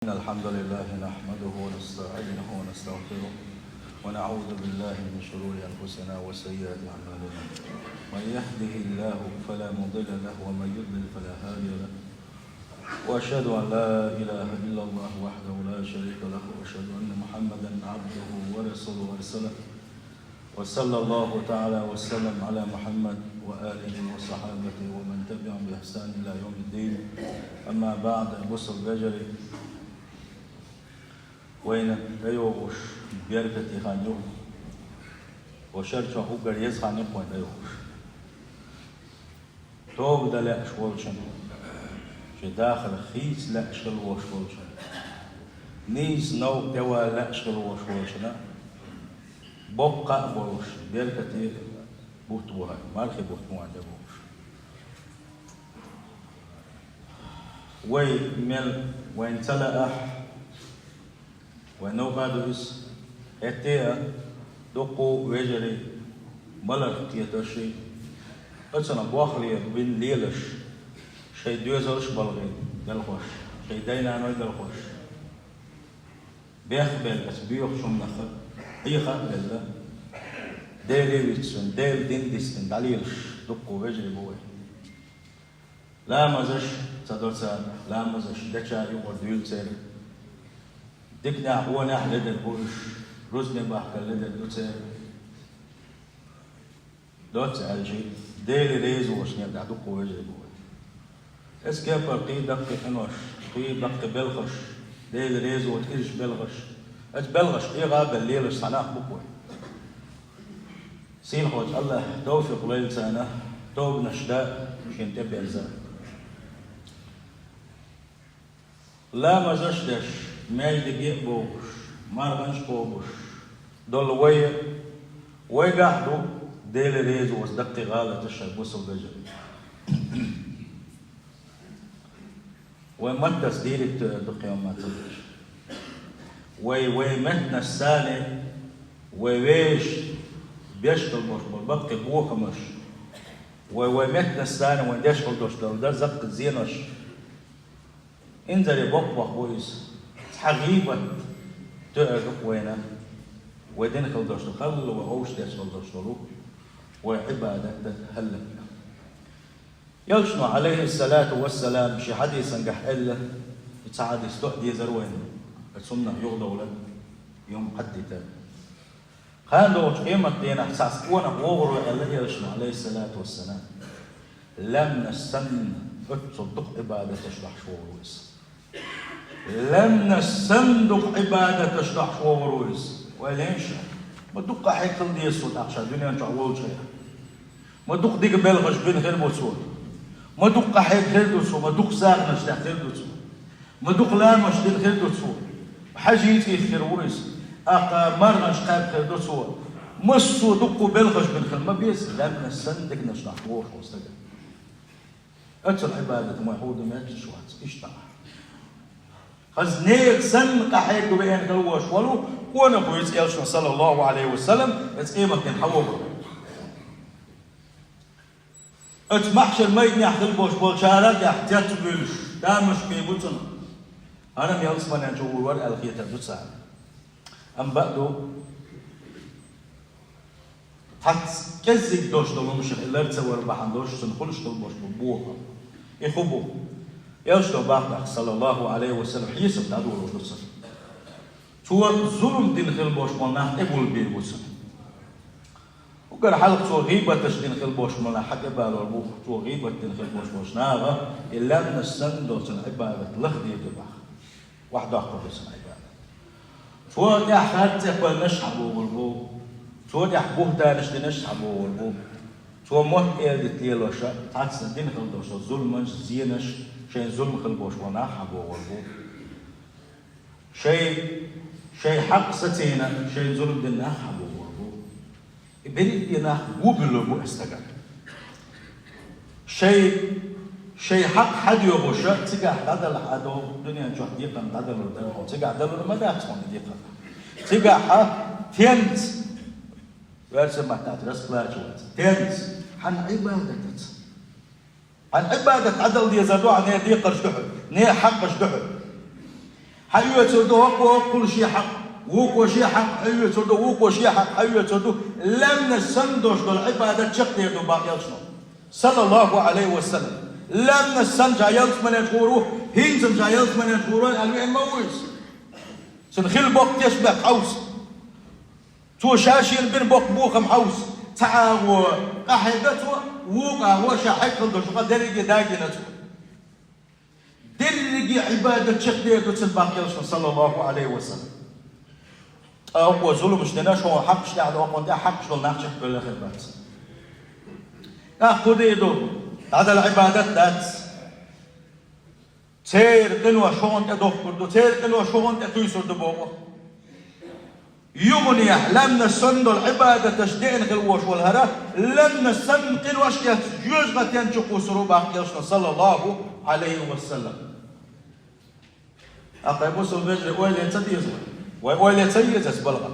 إن الحمد لله نحمده ونستعينه ونستغفره ونعوذ بالله من شرور أنفسنا وسيئات أعمالنا. من يهده الله فلا مضل له ومن يضلل فلا هادي له. وأشهد أن لا إله إلا الله وحده لا شريك له وأشهد أن محمدا عبده ورسوله ورسوله. وصلى الله تعالى وسلم على محمد وآله وصحابته ومن تبعهم بإحسان إلى يوم الدين. أما بعد بصر بجري وين دايوش بيركتي خانيو وشرچا هوغر يز خانيو كون دايوش توب دلا اشولشن في داخل خيس لا اشغل وشولشن نيز نو دوا لا اشغل وشولشن بوقا بوش بيركتي بوتوها مالخي بوتوها دبوش وي مل وين تلا ونو بعدوس اتيا دوكو ويجري ملر تيتشي اتسنا بواخلي بين ليلش شي دوزلش بلغي دلخوش شي دينا نوي دلخوش بيخبل اسبيوخ شم نخل اي خبل ده ديلي ويتسن ديل دين ديستن داليلش دوكو ويجري بوي لا مزش تدرسا لا مزش دچا يوم ديل سير دكنا هو نحن لدى البوش رزن بحكا لدى الدوتسر دوتس الجي ديلي ريزو وشنيا دعدو قوة جيبوه اسكيبر قي دقي انوش قي دقي بلغش ديلي ريزو وتكيش بلغش اج بلغش قي غاب الليلش صناح بقوة سين خوش الله توفيق ليل سنة توب نشداء مشين تبع الزان لا مزشدش ماي دقيق بوش مارغنش بوش دول وي قاعدو ديلي ريزو وصدقي غالة تشعب وصل بجري ومدس ديري دقي وما تدرش وي متنا السالي ويش بيشتغل بوش بالبقي بوخ مش وي متنا السالي وين يشتغل دوش ده زبط زينش انزل بوخ بويس حقيبة تعرف وينه ودين خلدش تخل وعوش داش خلدش تلو وعبادة هلا يلشنو عليه الصلاة والسلام شي حديث نجح إلا يتساعد يستؤدي زروين السنة يغضوا له يوم حدث خاندوش قيمة دينا حساس كونا بوغرو إلا يلشنو عليه الصلاة والسلام لم نستن اتصدق عبادة تشرح شورويس لم نصندق عبادة تشرح شورويس وليش ما دق حيكل دي الصوت عشان الدنيا نجعول شيء ما دق ديك بلغش بين غير بوصول ما دق حيكل دوسو ما دق ساغ نش تحتل دوسو ما دق لا مش دين غير دوسو حاجيتي خير وريس اقا مرغش قاب خير دوسو مسو دق بلغش بين غير ما بيس لم نصندق نشرح شورويس اتل عبادة ما يحود ما تشوات اشتغل خزنيك سن قحيك بين كلوش ولو وانا بويس يلشن صلى الله عليه وسلم اتقيمك نحوه اتمحشر ميت يحتل بوش بوشارات يحتيت بلش دامش بيبوتنا انا ميلس من انجو ورق الخيطة دوتسا ام بقدو حتى كزيك دوش دولو مش اللي تصور بحندوش سنخلش دولوش ببوها يخبو يلشتو باقدح صلى الله عليه وسلم حيسب تدور ودوسا تو ظلم دين خل بوش مالنا ابول بير بوسا وقال حلق تو غيبة دين خل بوش مالنا حق بالو البوخ تو غيبة دين خل بوش ناغا إلا من السندو سن عبادة لخدي دباخ واحد أخطر سن عبادة تو دي أحد تقبل نشحبو بالبو تو دي أحبوه دانش دي نشحبو بالبو تو موه إيل دي تيلو شا تعتسن دين خل دوشا ظلمنش زينش شيء ظلم خلبوش وناحبو والبو شيء حق ستينا شيء ظلم دين ناحبو والبو بريد دينا وبلو استقال شيء حق حد يبوشا تيجا حدل حدو دنيا نجوح ديقا حدل ودنو تيجا حدل ما داعتون ديقا تيجا حق تنت ويرسم محتاج رسل لاجوات تنت حن عبادتت عن عبادة عدل دي زادو عن يدي قرش دحل نيه حق قرش دحل حيوة تردو وكل شيء حق وكو شيء حق حيوة تردو وكو شيء حق حيوة تردو لم نسندوش دول عبادة شقتي دو باقي صلى الله عليه وسلم لم نسن جايلت من يتغورو هينزم جايلت من يتغورو الوين مويس سنخل بوك تشبك حوس تو شاشين بين بوك بوخم حوس تعاو قاحدتو وقا هو شاحك خلدو شقا درجة داقنتو درجة عبادة شقتي دو باقي صلى الله عليه وسلم أو ظلم شدنا شو حق شدنا على وقت حق شو ناقش كل خدمات أخذ يدو هذا العبادات ذات تير قنوة شون تدوخ كردو تير قنوة شون تتويسر دبوغو يومني لم نسند العبادة تشدين غلوش والهرا لم نسند قنوة شكات جوزغة ينشقو سروبا صلى الله عليه وسلم أقربو سلبجر ويلي يتديز ويلي يتيز اسبلغا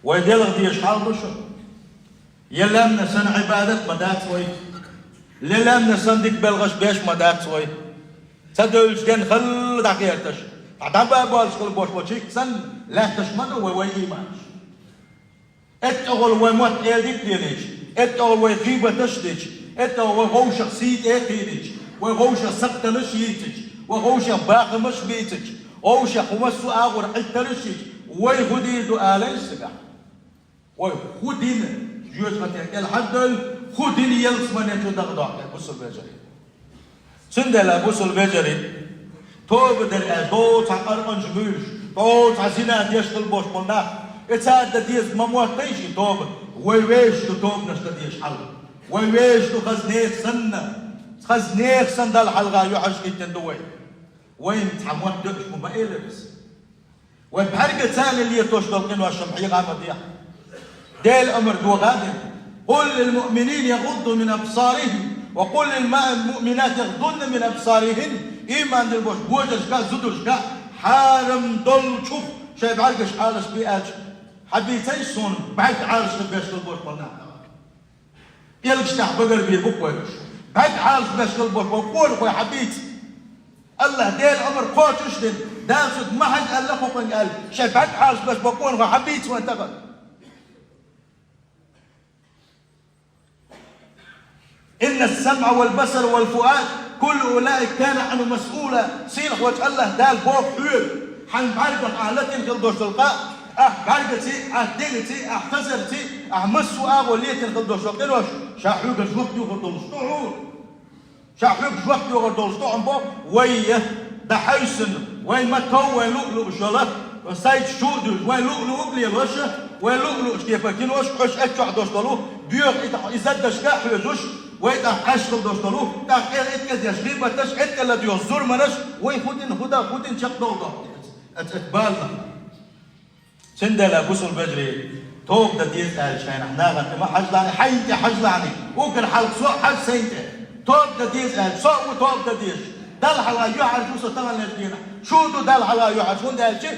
ويلي يلغ ديش حال بشر يلم نسن عبادة مدات وي للم نسن ديك بلغش بيش مدات وي تدولش كان خل دقيقتش عدبا بالش خل بوش وشيك سن لا تشمدو وي إيمانش اتغل وموت إيديك دينيش اتغل ويغيبة تشديش اتغل وغو شخصيت إيديش وغو شخصت لشيتش وغو شباق مش بيتش وغو شخمسو آغر حتى لشيش ويغديدو آلين سقع ويغدين جوز غتيك الحد خدين يلس من يتدغدغ بوس البجري سندلا بوس البجري توب در دو تعقرن جموش دو تعزينا ديش البوش قلنا اتساد ديز مموت تيجي توب ويويش توب نشت ديش حل ويويش خزنيك سنة خزنيك سن دال حلقة يحش كتن دوي وين تعموت دقش مبايلبس وبحركة ثانية اللي توشتل قنوة الشمحية غامضية ديل أمر دو غادر قل للمؤمنين يغضوا من أبصارهم وقل للمؤمنات يغضن من أبصارهن إيمان البوش بوجش كا زدوش كا حارم دول شوف شايف عرقش حالش بيأج حبيتي صون بعد عارش بيش البوش قلنا يلقش تحت بقر بيه بوكوش بعد عارش بيش البوش وقول خوي حبيت الله ديل أمر قوتش دين داسد ما حد قال لكم قال شايف بعد عارش بيش بقول خوي حبيت وانتقل إن السمع والبصر والفؤاد كل أولئك كان عنه مسؤولا سيرح وجه الله دال بوك حول حن بعرق أهلتين خلدوش تلقاء بعرقتي أهدينتي أحفزرتي أحمسوا أغوليتين خلدوش تلقاء شاحوك جوكتي وغردوش طعون شاحوك جوكتي وغردوش طعون بوك ويه دحيسن وين متو وين لؤلؤ شلط وسايد شودوش وين لؤلؤ أقلي الوشة وين لؤلؤ شكيفاكين وش حش أتشع دوش طلو بيوغ إزدش كاحو يزوش ويتا عشق دوستلو تا خير اتكز يشغيب وتش اتكلا ديو الزور منش وي خودين شق دوغا اتبالنا سندلا بوسو البجري توب دا ديز شاين احنا غنت ما حجلاني حينتي حجلاني وكر حلق سوء حج سينتي توب دا ديز سوء وتوب دا ديز دال حلا يوحر جوسو تغن لجدينا شو دو دال حلا يوحر شون دا الشي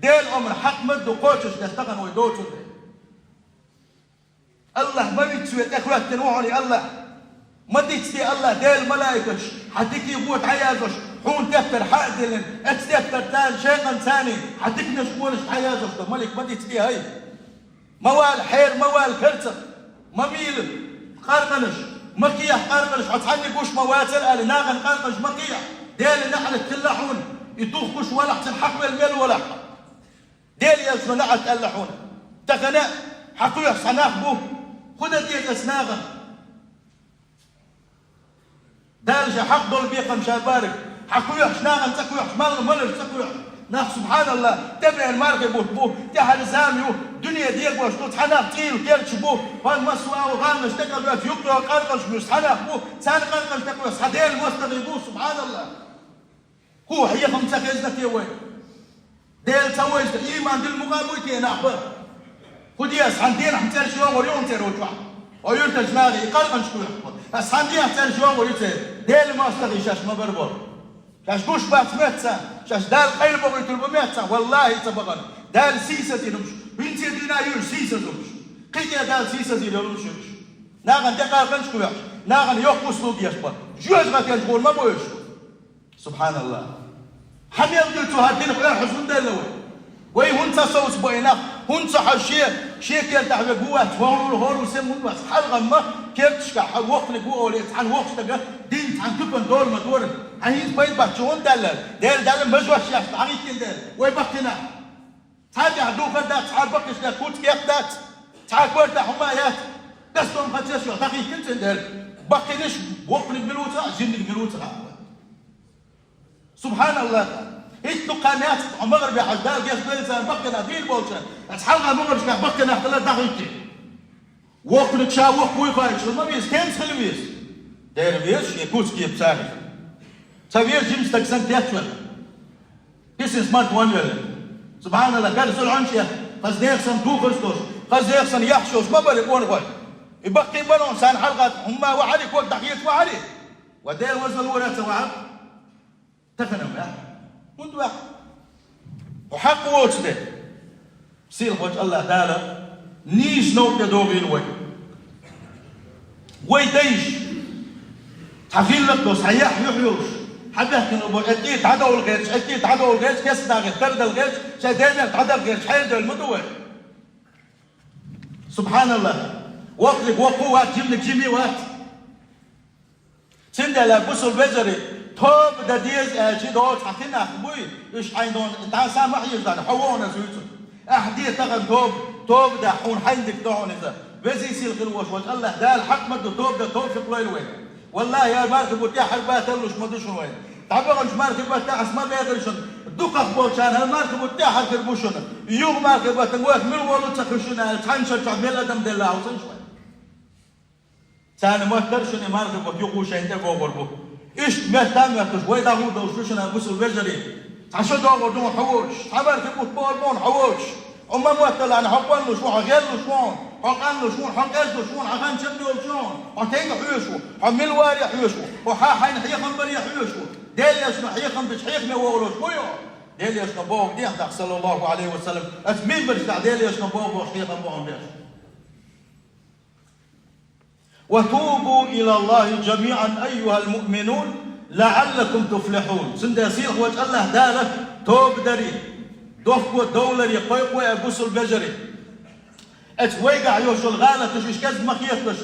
ديل عمر حق مدو قوتش دستغن ويدوتو الله ما بيتسويت اخوات تنوعني الله ما تيجي الله ديل ملايكش حديك يبوت عيازش حون تفتر حادلن اتستفتر تان شيئا ثاني حديك نشمونش عيازش ده ملك ما تيجي هاي موال حير موال كرتة مميل قرقنش مكيح قرقنش عطحني بوش مواتر قال ناغن قرقنش مكيح ديل نحن تلحون يطوف كوش ولح تنحق الميل ولح ديل يزمن نحن تلحون تغنى حقويح صناخ بوه خد ديل اسناغن دارجة حق دول بيقم شابارك حكويح شناغن تكويح ملر تكويح ناخ سبحان الله تبع المارك بوه بوه تحل زاميو دنيا ديك واش توت حناخ تيل كيرش بوه وان مسوا وغانش تكل وات يقرا قرقش مش حناخ بوه ثاني قرقش تكويح صديل مستغي بوه سبحان الله هو هي خمسة كيزنا تي وين ديل سويش ايمان ديل مقابل تي نعبر خدياس عندنا حمتر شو وريون تروجع ويرتج ناغي قرقش كويح أصحابي أحسن شو وريته ديل ما استغي شاش ما بربر شاش بوش بات متسا شاش دال خيل بقول تلبو متسا والله تبغن دال سيسة تنمش بنتي دينا يور سيسة تنمش قيتي دال سيسة تنمش ناغن دقار كنش كويح ناغن يوقف سلوك يشبه جوز غتيان تقول ما بوش سبحان الله حميل دلتو هادين غير حزون دلوي وي هون تصوص بينا هون صح شيء كان تاع قوات فون الهول وسمون بس حلقه ما كيف تشكا وقت لقوا ولا عن وقت تلقى دين عن كبن دور ما دور هاي بيت باتشون دل مجوش يا عميد كندل وي بقينا تعال عدو فدا تعال بقش لا كنت كيف دات تعال كورتا حمايات بس توم خدش شو تاخي كنت دل بقيناش وقت البلوطه جن البلوطه سبحان الله هيك قناه مغربي حدال قاس بلسان بقنا في البوشه اسحلها مغرب كان بقنا حتى دقيقتين وقت نتشاوق ويفايش ما بيس كان سلويس داير بيش يكوس كيف ساعه سوير جيمس تكسن تياتشل كيس سمارت وان ولا سبحان الله قال سول عنشيا قصد يخسن تو خرستوس قصد يخسن يحشوش ما بالك وين غير يبقي بنون سان حلقات هما وعليك وقت دقيقه وعليك وداير وزن ولا سواعد تفنم يا كنت واحد وحق ووتش ده سير وجه الله تعالى نيش نوك دوغين وي ديش تحفيل لك دوس حياح يحيوش حدا كانوا اكيد تعدوا الغيش اكيد تعدوا الغيش كاس داغ ترد الغيش شادين تعدوا الغيش حيل المدوى سبحان الله وقتك وقوات جيب لك جيمي وات سندلا بوسو البجري توب دا ديز اجي دوت حكينا اخبوي ايش عينون انت سامع يزدان حوانا زويتو احدي تغن توب دا حون حيندك دعون اذا بزي يصير غلوش وجه الله دا الحق مدو توب دا توفيق وين وين والله يا ماركب وتاع حربات لوش مدوش وين تعبغنش ماركب تاع اسما بيغرشن دوك اخبوشان هالماركب تاع حربوشن يوم ماركب تنوات من ولو تخشنا تحنشل تعمل ادم دلا وصن شوي ثاني ما ترشني ماركب يقوش انت بوغربو ايش مهتم يا شوي دا هو دوشنا بوس البجري عشان دور دون حوش عبر كبوت بون حوش وما موتل انا حقن له شو غير له شلون حقن له شلون حقز له شلون عشان شدوا شلون وتين حيوشو حمل واري حيوشو وحاحين حيخن بري حيوشو ديل يسمع حيخن بشحيخ ما وولوش كيو ديل يسمع بوق دي صلى الله عليه وسلم اسمين برجع ديل يسمع بوق وحيخن بوق ديش وتوبوا إلى الله جميعا أيها المؤمنون لعلكم تفلحون سند يصير وجه الله دالة توب دري دوفكو دولار يقويقو يبوس البجري اتويقع يوشو الغالة تش اش كذب مخيط تش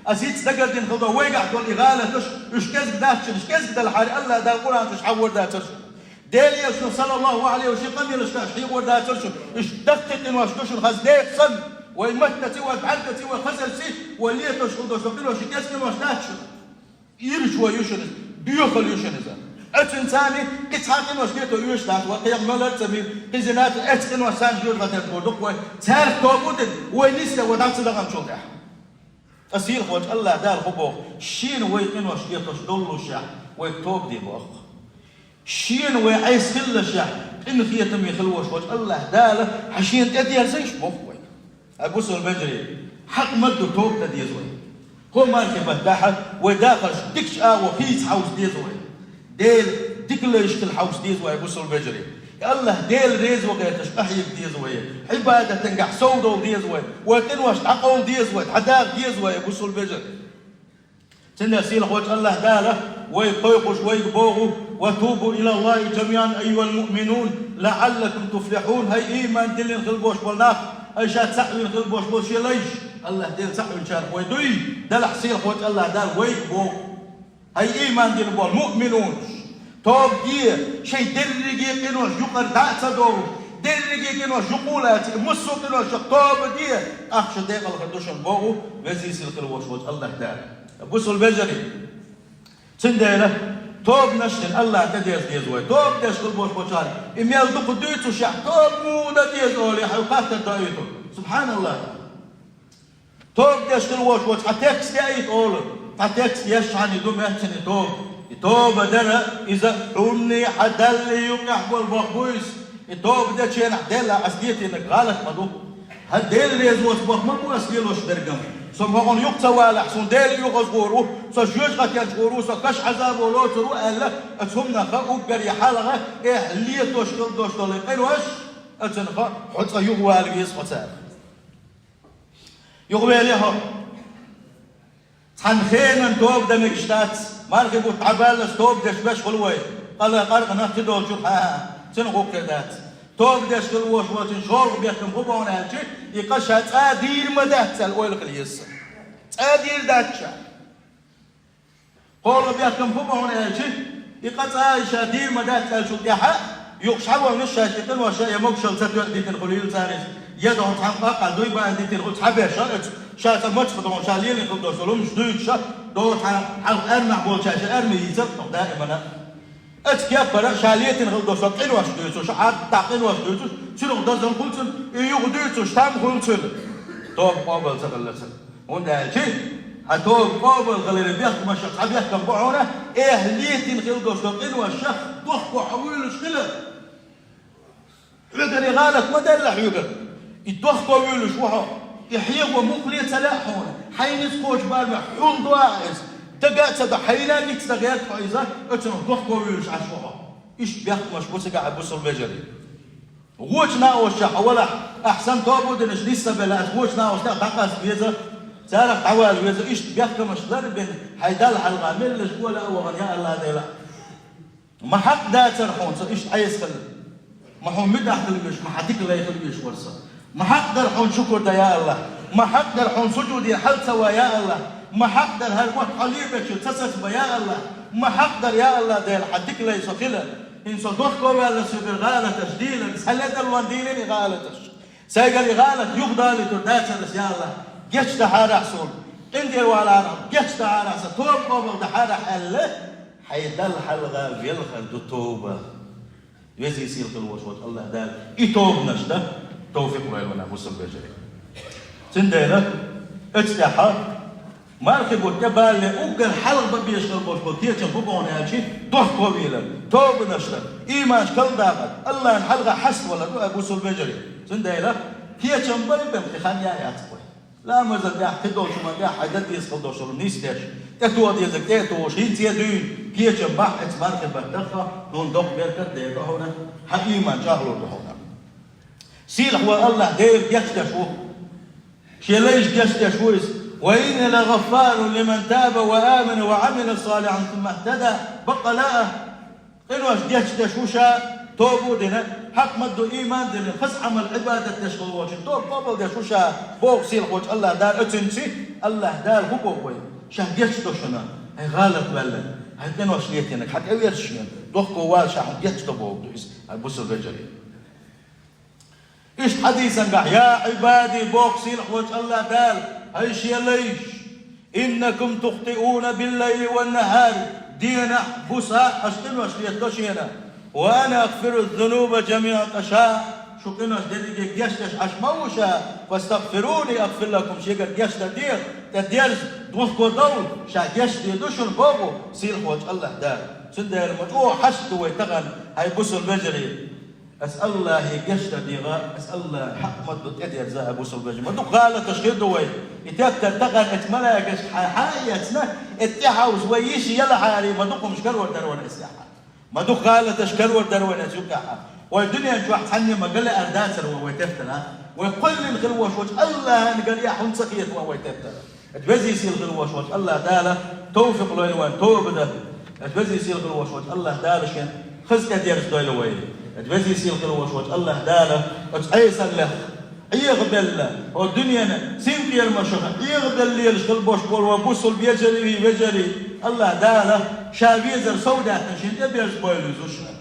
أزيد سقدين خضو ويقع دول إغالة تش اش كذب داتش اش كذب دا الحالي الله دا القرآن تش حور دا تش ديلي يشو صلى الله عليه وسلم يلشكاش حيور دا تش اش دقت واش تش خزديك صن ويمتتي وفعلتي وخزلتي وليه تشخد وشقل وشكاسك وشتاتش يرشوا يوشن بيوخل يوشن إذا أتنساني كتحاكم وشكيتو يوشتات وقيام ملر تمير قزنات أتكن وسان جور غتر بودق وتارك توبودن وينيسة ودعت لغم شوضح أسير خوش الله دار خبوخ شين ويقن وشكيتو شدولو شح ويكتوب دي بوخ شين ويعيس خل شح إنه فيه تمي خلوش خوش الله دار حشين تأدي هرسيش بوخ أبوس البجري حق مدو توب تدي زوي هو مالك بتاعها وداخل دكش وفيس حوس دي زوي ديل دكلش كل حوس دي زوي أبوس البجري الله ديل ريز وقيتش أحيك دي زوي عبادة تنجح سودو دي زوي وتنوش تعقول دي زوي حداق دي زوي أبوس البجري تنسيل خوش الله داله ويقوقش ويقبوغوا وتوبوا إلى الله جميعا أيها المؤمنون لعلكم تفلحون هاي إيمان دلين خلبوش والناف أيشات سحوين خلبوش بوشي ليش الله ديل سحوين شارك ويدوي دل حسيل خوش الله دال ويقبوغ هاي إيمان دلين بول مؤمنون توب دي شي درقي قنوش يقر دعسة دورو درقي قنوش يقولات مسو قنوش توب دي أخش ديق الخدوشن بوغو وزي سيل خلبوش وش الله دال بوسو البجري تنديله توب نشتن الله تديز ديزوي توب ديشكل بوش بوشاري إميال دوكو ديتو شح توب مودا ديزولي حيوقات تدايتو سبحان الله توب ديشكل وش وش حتكس دايت أولو حتكس يشعني دوم يحسني توب درا إذا حوني حدالي يقح بالبخبويس توب دا شين حدالا أسديتي إنك غالك مدوك هديل ريزوش بخ مكو أسديلوش درقم سمعون يقتوى لحسون ديل يغزغورو سجوج غتيان شغورو سكش عذاب ولو ترو ألا أتهمنا خاقو بري حالغا إيه اللي توشتل دوشتل قيلوش أتنخا حتى يغوى الويس فتار يغوى لها تنخينا توب دمكشتات ماركبو تعبال توب دشبش خلوي قال قرقنا تدول شو سنغو كذات توب داش الوش واتن شغل بيكم هو وانا هالشيء يقش هتادير مدات الأول خليس تادير داتشا قول بيكم هو وانا هالشيء يقش هتادير مدات الشو يحا يقشعوا من الشاشة تنوى شيء يمكشل تدوي دي تنقليل تاريخ يدهم تحقق قدوي بقى دي تنقل تحبه شات المتفق دون شالين يقول دو سلوم جديد شات دو حلق أرمع بول شاشة أرمي يزق دائما اتكبر شاليت نقول دو سقين واش دويتو شعار تعقين واش دويتو شنو دزن قلتن يغديتو شتام قلتن توب قابل تغلسن وندا شيء هتوب قابل غير بيحكم مش صاحب يحكم بعونه اهليت نقول دو سقين واش ضحكوا حويل شكله يقدر يغالط ما دلع يقدر يضحكوا ويل شوها يحيوا مقلي تلاحون حين سكوش بالمح حول ضاعس تقعد تبع حينا نيك تغيرت فايزا اتن ضحكوا ويلش عشوها ايش بيحكم مش بوس قاعد بوس البجري غوشنا وشح ولا احسن توبود نش لسه بلا غوشنا وشح بقاس بيزا تعرف تعال بيزا ايش بيحكم مش ضرب حيدل على الغامل لش ولا هو يا الله ديلا ما حق دا ترحون ايش عايز خل ما هو مدح خليش ما حديك لا يخليش ورصه ما حقدر حون شكر يا الله ما حقدر حون سجودي حل سوا يا الله ما حقدر هالوقت حليبك تسس يا الله ما حقدر يا الله ديل حديك لا يسخله إن صدقك ولا سبر غالة تجديلا سلت الونديلين غالتش سيقال غالة يقدر لترداتس يا الله جيش تحار حصول اندير ولا جيش تحار حصول توب قبل تحار حل حيدل حلقة في الخل توبة يزي يصير في الوشوش الله دال يتوب نشده توفيق ولا مسلم بجري تندينا اتحاد ماركب وتبال لأوجر حلقة بيشغل بوشبوتية تنبوبون هالشيء ضحكوا بيلا توب نشده إيمان كل داغد الله الحلقة حس ولا أبو سل بجري تندينا كي تنبل بامتحان يا ياتقوي لا مازال يا حدوش ما يا حدد يسقط دوش نيستش تتوه ديزك تتوه شين تيدين كي تنبح ماركب بتدخل دون دوق بيركت ده هنا حقيقة جاهلوا هنا سيل هو الله دير يكتشفه شيليش يكتشفوه وإن لغفار لمن تاب وآمن وعمل صالحا ثم اهتدى بقى لا إنه يكتشفوشا توبوا دينا حق مدو إيمان دينا خس عمل عبادة تشغل وجه توب قبل يكتشفوشا فوق سيل وجه الله دار اتنسي الله دار هو قوي شه يكتشفوشنا هي غالب بلا هتنين وشليتينك حتى يرشين دوخكو والشا حق يكتشفوا بوس الرجلي إيش حديثا قال يا عبادي بوكسي لحوة الله دال هيش يا ليش إنكم تخطئون بالليل والنهار دينا بوسا أشتن وشليتوشينا وأنا أغفر الذنوب جميعا أشاء شو كنا ديك جشتش أشموشا فاستغفروني أغفر لكم شيء قد جشت دير تدير دوخكو دول شا جشت يدوشن بوبو سيل حوة الله دال سندير مجوع حشد ويتغن هاي بوس البجري أسأل الله يجشت ديغا أسأل الله حق مدد إدير زاها بوس البجري مدوك غالة تشغير دوي يتاكتر تغن اتملا يجش حايتنا اتحاوز ويشي يلا حالي مدوك مشكر وردرون اسيحا مدوك غالة تشكر وردرون اسيحا والدنيا نشوح حني ما قال لي أرداتر ويتفتنا ويقول لي الغلوة شوش الله نقال يا حون سقيت ويتفتنا اتبزي يصير الغلوة شوش الله داله توفق لوين توب ده اتبزي يصير الغلوة شوش الله داله شين خزك ديرس دويل وين اتبزي يصير الغلوة شوش الله داله اتعيس له يغبل والدنيا سيمكي المشهر يغبل لي الشغل بوش بول وبوصل بيجري الله داله شافيزر سوداء تنشين تبيرس بويل يزوشها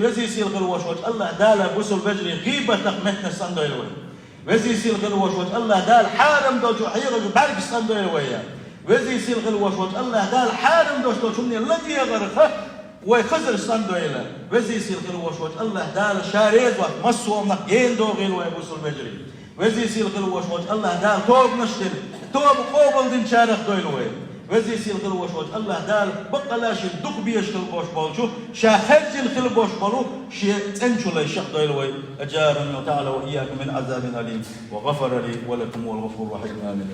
وزي يصير الغلوة شوش الله داله بوصل بجري غيبة تقمتنا سندويل وين وزي يصير الغلوة شوش الله دال حارم دوجو حيغج بارك سندويل وين وزي يصير الغلوة شوش الله دال حارم دوجو مني الذي يغرقه ويخزر سندويلا وزي يصير الغلوة شوش الله دال شاريد ومسوا منك يندو غير ويبوصل بجري وزي يصير الغلوة شوش الله دال توب نشتري توب قوبل دين شارخ دويل وين وزي يصير الغلوة شوش الله دال بقى لا شيء دق بيش البوش بالشو شاخرج البوش بالو شيء تنشل الشيخ دويلوي أجارنا تعالى وإياكم من عذاب أليم وغفر لي ولكم والغفور الرحيم آمين.